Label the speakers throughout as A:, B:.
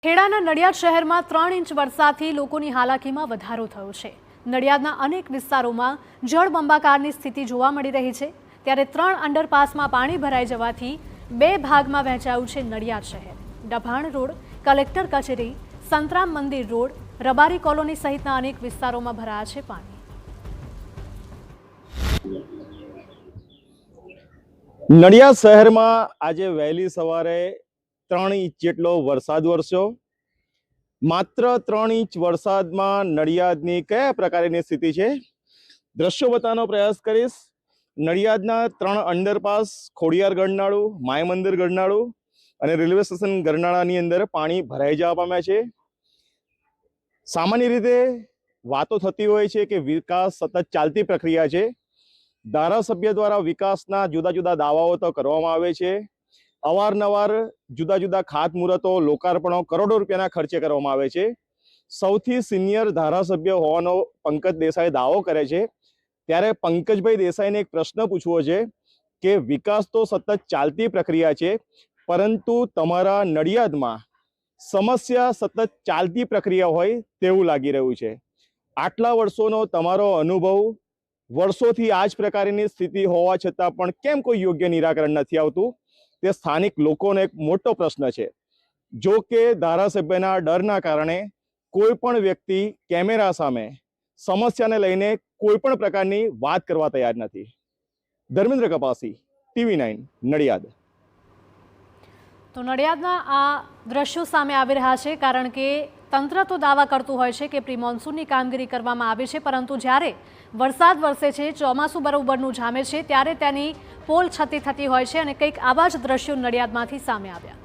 A: ખેડાના નડિયાદ શહેરમાં 3 ઇંચ વરસાદથી લોકોની હાલાકીમાં વધારો થયો છે। નડિયાદના અનેક વિસ્તારોમાં જળબંબાકારની સ્થિતિ જોવા મળી રહી છે। ત્યારે 3 અંડરપાસમાં પાણી ભરાઈ જવાથી 2 ભાગમાં વહેંચાયું છે નડિયાદ શહેર। ડભાણ રોડ, કલેક્ટર કચેરી, સંતરામ મંદિર રોડ, રબારી કોલોની સહિતના અનેક વિસ્તારોમાં ભરાયા છે પાણી।
B: નડિયાદ શહેરમાં આજે વહેલી સવારે 3 ઇંચ જેટલો વરસાદ વરસ્યો। માત્ર 3 ઇંચ વરસાદમાં નડિયાદની કયા પ્રકારની સ્થિતિ છે દ્રશ્યો બતાવવાનો પ્રયાસ કરીશ। નડિયાદના 3 અંડરપાસ ખોડિયાર ગરનાળું, માય મંદિર ગરનાળું અને રેલવે સ્ટેશન ગરનાળાની અંદર પાણી ભરાઈ જવા પામ્યા છે। સામાન્ય રીતે વાતો થતી હોય છે કે વિકાસ સતત ચાલતી પ્રક્રિયા છે। ધારાસભ્ય દ્વારા વિકાસના જુદા જુદા દાવાઓ તો કરવામાં આવે છે। અવારનવાર જુદા જુદા ખાતમુહૂર્તો, લોકાર્પણો કરોડો રૂપિયાના ખર્ચે કરવામાં આવે છે। સૌથી સિનિયર ધારાસભ્ય હોવાનો પંકજ દેસાઈ દાવો કરે છે, ત્યારે પંકજભાઈ દેસાઈને એક પ્રશ્ન પૂછવો છે કે વિકાસ તો સતત ચાલતી પ્રક્રિયા છે, પરંતુ તમારા નડિયાદમાં સમસ્યા સતત ચાલતી પ્રક્રિયા હોય તેવું લાગી રહ્યું છે। આટલા વર્ષોનો તમારો અનુભવ, વર્ષોથી આ જ પ્રકારની સ્થિતિ હોવા છતાં પણ કેમ કોઈ યોગ્ય નિરાકરણ નથી આવતું, તે સ્થાનિક લોકોનો એક મોટો પ્રશ્ન છે। જો કે ધારાસભ્યના ડરના કારણે કોઈ પણ વ્યક્તિ કેમેરા સામે સમસ્યાને લઈને કોઈ પણ પ્રકારની વાત કરવા તૈયાર નથી। ધર્મેન્દ્ર કપાસી, TV9 નડિયાદ।
A: તો નડિયાદના આ દ્રશ્યો સામે આવી રહ્યા છે, કારણ કે તંત્ર તો દાવા કરતું હોય છે કે પ્રી મોન્સૂનની કામગીરી કરવામાં આવી છે, પરંતુ જ્યારે વરસાદ વરસે છે, ચોમાસું બરોબરનું જામે છે, ત્યારે તેની પોલ છતી થતી હોય છે અને કંઈક આવા જ દ્રશ્યો નડિયાદમાંથી સામે આવ્યા।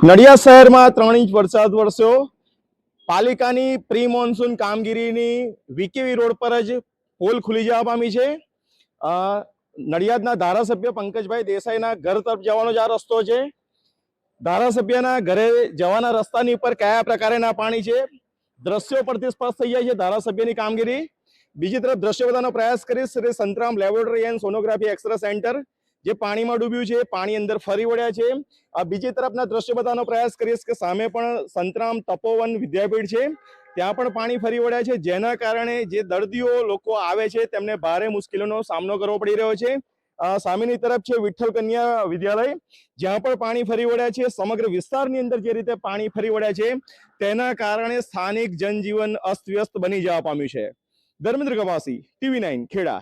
B: નડિયાદ શહેરમાં 3 ઇંચ વરસાદ વરસ્યો। પાલિકાની પ્રી મોન્સૂન કામગીરીની વીકેવી રોડ પર જ પોલ ખુલી જવા પામી છે। નડિયાદના ધારાસભ્ય પંકજભાઈ દેસાઈના ઘર તરફ જવાનો જ આ રસ્તો છે। ધારાસભ્યના ઘરે જવાના રસ્તાની ઉપર કયા પ્રકારના પાણી છે દ્રશ્યો પરથી સ્પષ્ટ થઈ જાય છે ધારાસભ્યની કામગીરી। બીજી તરફ દ્રશ્ય બતાવવાનો પ્રયાસ કરીશ Shri Santram laboratory and sonography x ray centre, જે પાણીમાં ડૂબ્યું છે, પાણી અંદર ફરી વળ્યા છે। આ બીજી તરફના દ્રશ્ય બતાવવાનો પ્રયાસ કરીશ કે સામે પણ સંતરામ તપોવન વિદ્યાપીઠ છે, ત્યાં પણ પાણી ફરી વળ્યા છે, જેના કારણે જે દર્દીઓ લોકો આવે છે તેમને ભારે મુશ્કેલીનો સામનો કરવો પડી રહ્યો છે। સામેની તરફ છે વિઠ્ઠલ કન્યા વિદ્યાલય, જ્યાં પણ પાણી ફરી વળ્યા છે। સમગ્ર વિસ્તારની અંદર જે રીતે પાણી ફરી વળ્યા છે તેના કારણે સ્થાનિક જનજીવન અસ્તવ્યસ્ત બની જવા પામ્યું છે। ધર્મેન્દ્ર કપાસી, TV9 ખેડા।